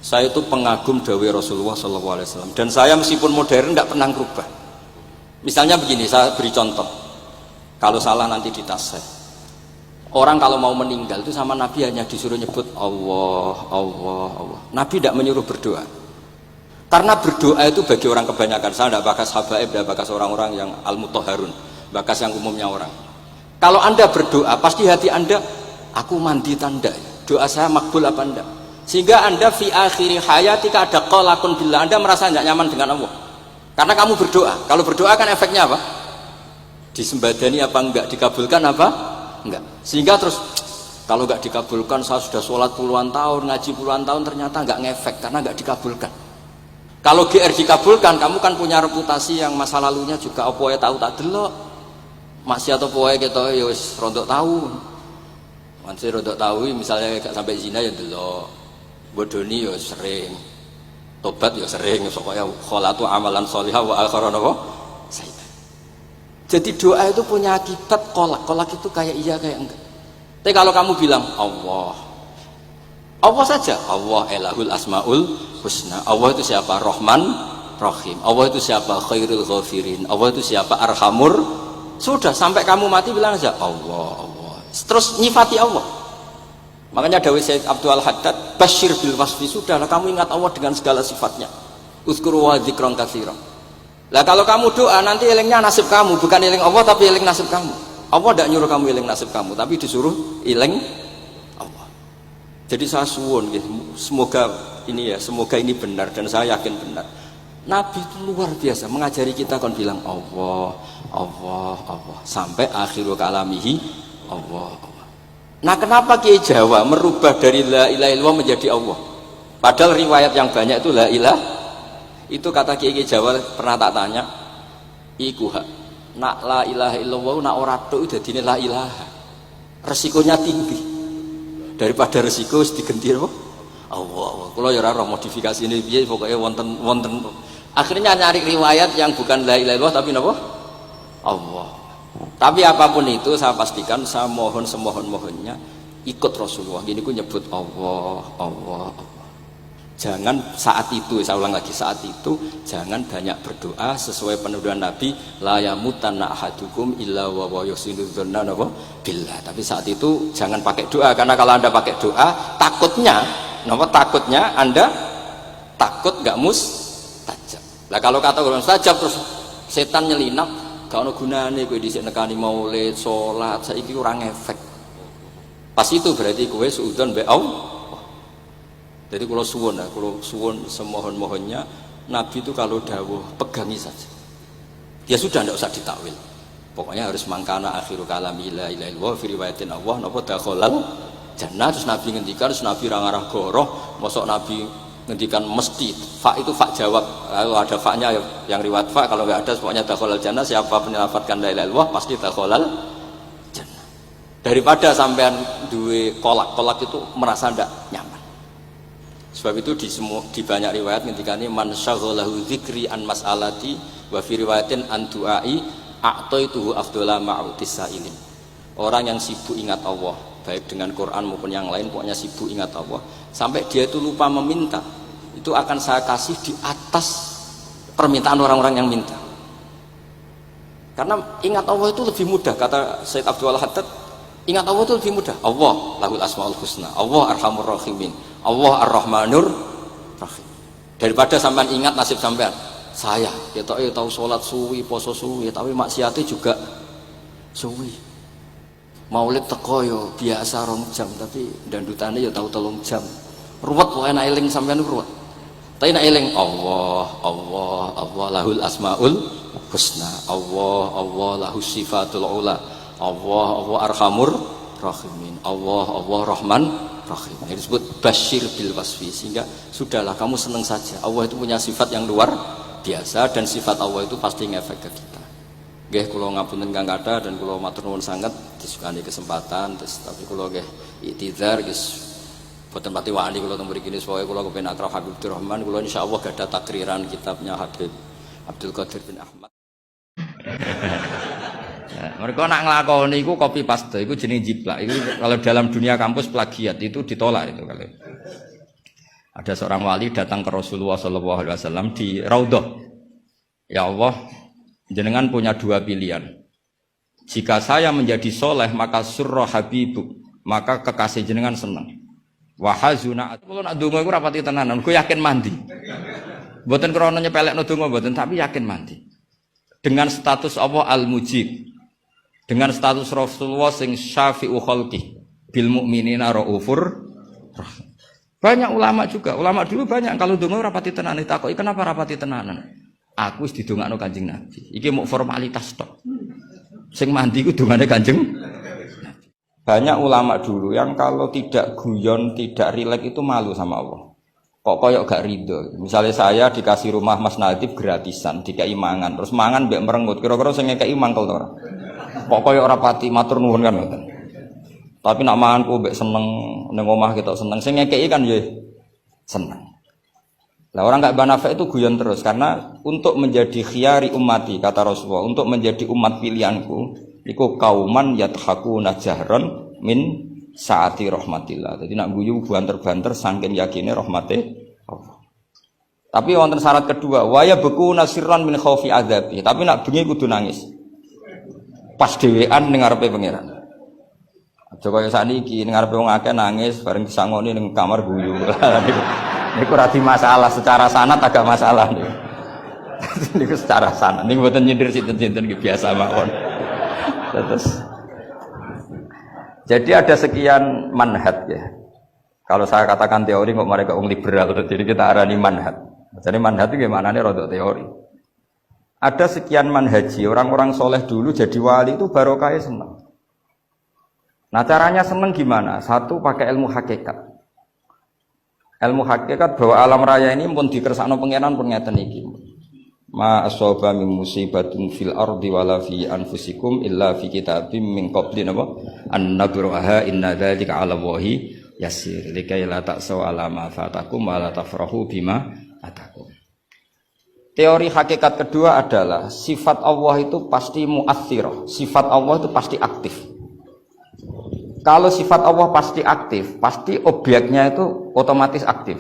Saya itu pengagum dawuh Rasulullah SAW, dan saya meskipun modern tidak pernah berubah. Misalnya begini, saya beri contoh. Kalau salah nanti ditasih. Orang kalau mau meninggal itu sama Nabi hanya disuruh nyebut Allah, Allah, Allah. Nabi tidak menyuruh berdoa. Karena berdoa itu bagi orang kebanyakan, saya tidak bakas habaib, tidak bakas orang-orang yang al-mutahharun, bakas yang umumnya orang. Kalau Anda berdoa, pasti hati Anda, aku mandi tanda, doa saya makbul apa enggak? Sehingga Anda fi akhiri hayatika ada qalakun billah, Anda merasa tidak nyaman dengan Allah. Karena kamu berdoa. Kalau berdoa kan efeknya apa? Disembadani apa enggak, dikabulkan apa? Enggak. Sehingga terus kalau enggak dikabulkan, saya sudah sholat puluhan tahun, ngaji puluhan tahun, ternyata enggak ngefek karena enggak dikabulkan. Kalau GR dikabulkan, kamu kan punya reputasi yang masa lalunya juga apa ya tahu tak delok. Maksiat apa ya gitu ya wis rondok tahu. Masih rondok tahu misalnya gak sampai zina ya delok. Bodoni ya sering. Tobat ya sering, pokoknya kholatu amalan sholihah wa akharan apa? Jadi doa itu punya akibat kolak. Kolak itu kayak iya kayak enggak. Tapi kalau kamu bilang Allah, Allah saja, Allah elahul asmaul husna. Allah itu siapa? Rahman, Rahim. Allah itu siapa? Khairul ghafirin. Allah itu siapa? Arhamur. Sudah sampai kamu mati bilang aja Allah, Allah. Terus nyifati Allah. Makanya dawuh Sayyid Abdul Haddad, basyir bil wasfi, sudahlah kamu ingat Allah dengan segala sifatnya. Uzkuru wa dzikran katsiran. Lah kalau kamu doa nanti elingnya nasib kamu, bukan eling Allah tapi eling nasib kamu. Allah tidak nyuruh kamu eling nasib kamu, tapi disuruh eling Allah. Jadi saya suwun gitu, semoga ini benar dan saya yakin benar. Nabi itu luar biasa mengajari kita kan bilang Allah, Allah, Allah sampai akhirul kalamihi Allah, Allah. Nah, kenapa Kiai Jawa merubah dari la ilaha illallah menjadi Allah? Padahal riwayat yang banyak itu la ilaha. Itu kata Kiai Jawa pernah tak tanya, iku hak nak la ilaha illallah nak ora tok dadine la ilaha. Resikonya tinggi. Daripada resiko wis digenti apa? Allah. Kula ya ora roh modifikasi ini piye pokoke wonten. Akhirnya nyari riwayat yang bukan la ilaha illallah tapi napa? Allah. Tapi apapun itu saya pastikan, saya mohon semohon-mohonnya ikut Rasulullah. Gini ku nyebut Allah, Allah, Allah. Jangan saat itu, saya ulang lagi, saat itu jangan banyak berdoa sesuai penuduhan Nabi, la yamutanna ahadukum illa wa yuhsinu dzanna billah. Tapi saat itu jangan pakai doa, karena kalau Anda pakai doa, takutnya Anda takut enggak mustajab. Lah kalau kata orang mustajab terus setan nyelinap, gak ono gunane kowe dhisik nekani maulid, salat, saiki ora ngefek. Pas itu berarti kowe suudzon mbek Allah. Jadi kalau suwun semohon-mohonnya Nabi itu kalau dawuh pegangi saja. Ya sudah tidak usah ditakwil. Pokoknya harus mangkana akhiru kalami la ilaha illallah fi riwayatin Allah napa dakhalal jannah. Terus Nabi ngendikan, terus Nabi ra ngarah goroh, mosok Nabi ngendikan mesti fa itu fa jawab. Kalau ada fa-nya yang riwayat fa, kalau enggak ada pokoknya dakhalal jannah, siapa menyelafatkan la ilaha illallah pasti dakhalal jannah. Daripada sampean duwe kolak-kolak itu merasa ndak nyaman. Sebab itu di banyak riwayat ngendikane man syaghalahu dzikri an mas'alati wa fi riwayatin an du'ai a'taituhu afdhala ma'utis sa'ilin. Orang yang sibuk ingat Allah, baik dengan Quran maupun yang lain, pokoknya sibuk ingat Allah sampai dia itu lupa meminta, itu akan saya kasih di atas permintaan orang-orang yang minta. Karena ingat Allah itu lebih mudah, kata Sayyid Abdul Haddad, ingat Allah itu lebih mudah. Allah lahul asmaul husna, Allah arhamur rahimin, Allah ar-rahmanur rahim. Daripada sampean ingat nasib sampean, saya ketoke tahu salat suwi, poso suwi, tapi maksiate juga suwi. Maulid teko yo biasa 2 jam, tapi dandutane yo tahu 3 jam. Ruwet kok enak eling sampean ruwet. Tapi nek eling Allah, Allah, Allah lahul asmaul husna, Allah, Allah lahus sifatul ula, Allah, Allah arhamur rahimin, Allah, Allah rahman rahim. Ini disebut basyir bil wasfi, sehingga sudahlah kamu senang saja. Allah itu punya sifat yang luar biasa dan sifat Allah itu pasti ngefek ke kita. Nggih kula ngapunten Kang Kada dan kula matur nuwun sanget disukani kesempatan terus, tapi kula nggih iktizar guys boten pati wani kula teng mriki niki supaya kula kepen akrab Habib Abdurrahman, kula insyaallah gadah takriran kitabnya Habib Abdul Qadir bin Ahmad. Mereka nak ngelakoni itu copy paste, itu jenis jiplak. Itu kalau dalam dunia kampus plagiat itu ditolak itu kalau. Ada seorang wali datang ke Rasulullah SAW di Raudhah. Ya Allah, jenengan punya dua pilihan. Jika saya menjadi soleh, maka surra habibuk, maka kekasih jenengan senang. Wahazuna, kalau nak donga aku rapati tenanan, aku yakin mandi. Mboten krana nyepelekno donga mboten, tapi yakin mandi. Dengan status Allah al-mujib, dengan status Rasulullah sing syafi'u khalqi, bil mu'minina raufur rahim. Banyak ulama juga, ulama dulu banyak kalau donga rapati tenanan, ditakoki kenapa rapati tenanan? Aku wis didongakno Kanjeng Nabi. Iki mau formalitas tok. Sing mandi ku dongane Kanjeng. Banyak ulama dulu yang kalau tidak guyon, tidak rileks itu malu sama Allah. Kok koyok gak ridho. Misalnya saya dikasih rumah Mas Nadif gratisan, dikei mangan, terus mangan mbek merengut. Kira-kira sing ngekeki mangkel to ora? Kok koyok rapati matur nuwun kan ngoten. Tapi nak manganku mbek seneng ning omah kita seneng. Sing ngekeki kan ya seneng. Lah orang enggak banafek itu guyon terus karena untuk menjadi khiyari ummati kata Rasulullah, untuk menjadi umat pilihanku iku kauman yathakuna jahron min saati rahmatillah. Jadi nak guyu banter-banter saking yakine rahmate Allah. Tapi wonten syarat kedua, waya beku nasirran min khaufi adzabi. Tapi nak bengi kudu nangis. Pas dhewean ning ngarepe pangeran. Aja kaya sakniki ning ngarepe wong akeh nangis bareng disangoni ning kamar guyu. Niku ora di masalah secara sanad agak masalah niku. Niku secara sanad. Niku mboten nyindir sinten-sinten biasa mawon. Terus jadi ada sekian manhaj ya. Kalau saya katakan teori kok mereka liberal, jadi kita arani manhaj. Jadi manhaj itu gimana nih rodok teori. Ada sekian manhaji, orang-orang soleh dulu jadi wali itu barokahnya senang. Nah caranya senang gimana? Satu pakai ilmu hakikat. Ilmu hakikat bahwa alam raya ini pun dikersakno pengenan pun ngeten iki. Ma asaba min musibatin fil ardi wala fi anfusikum illa fi kitabim min qabli an nabraha inna dzalika 'ala Allahi yasir likai la ta'saw 'ala ma fatakum wa la tafrahu bima atakum. Teori hakikat kedua adalah sifat Allah itu pasti mu'athirah, sifat Allah itu pasti aktif. Kalau sifat Allah pasti aktif, pasti objeknya itu otomatis aktif.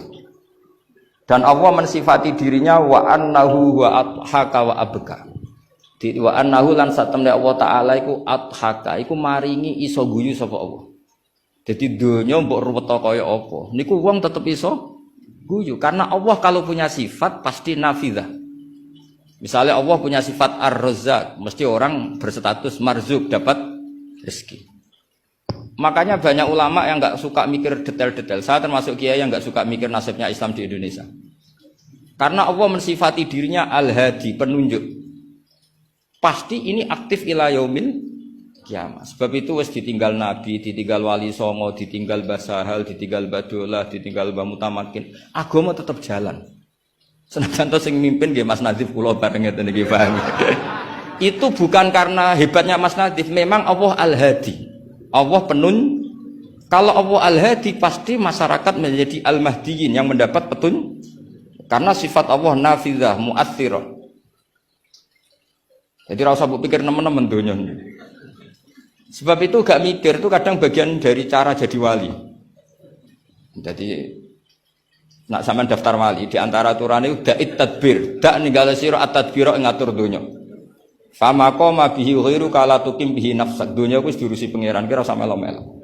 Dan Allah mensifati dirinya wa annahu wa adhaka wa abka. Wa annahu lan satemne Allah taala iku adhaka, iku maringi iso guyu sapa Allah. Jadi donya mbok ruwet kaya apa, niku wong tetep iso guyu karena Allah kalau punya sifat pasti nafidzah. Misalnya Allah punya sifat ar-razzaq, mesti orang berstatus marzuk dapat rezeki. Makanya banyak ulama yang enggak suka mikir detail-detail. Saya termasuk kiai yang enggak suka mikir nasibnya Islam di Indonesia. Karena Allah mensifati dirinya al-hadi, penunjuk. Pasti ini aktif ila yaumil kiamat. Sebab itu wis ditinggal nabi, ditinggal wali songo, ditinggal Mbah Sahal, ditinggal Mbah Dolah, ditinggal Mbah Mutamakin. Agama tetap jalan. Senajan to sing mimpin nggih Mas Nadif kula bareng ngeten iki paham. Itu bukan karena hebatnya Mas Nadif, memang Allah al-hadi. Allah kalau Allah al-hadi pasti masyarakat menjadi al-mahdiyin yang mendapat petun karena sifat Allah nafidzah mu'athirah. Jadi ora usah pikir nemen-nemen donya. Sebab itu gak mikir itu kadang bagian dari cara jadi wali. Jadi nak sampean daftar wali di antara aturane da'it tadbir, dak ninggale sira at-tadbira ngatur donya. Fama qoma bihi ghairu kala tukim bihi nafsak. Dunya wis diurusi pangeran kira sak melo-melo.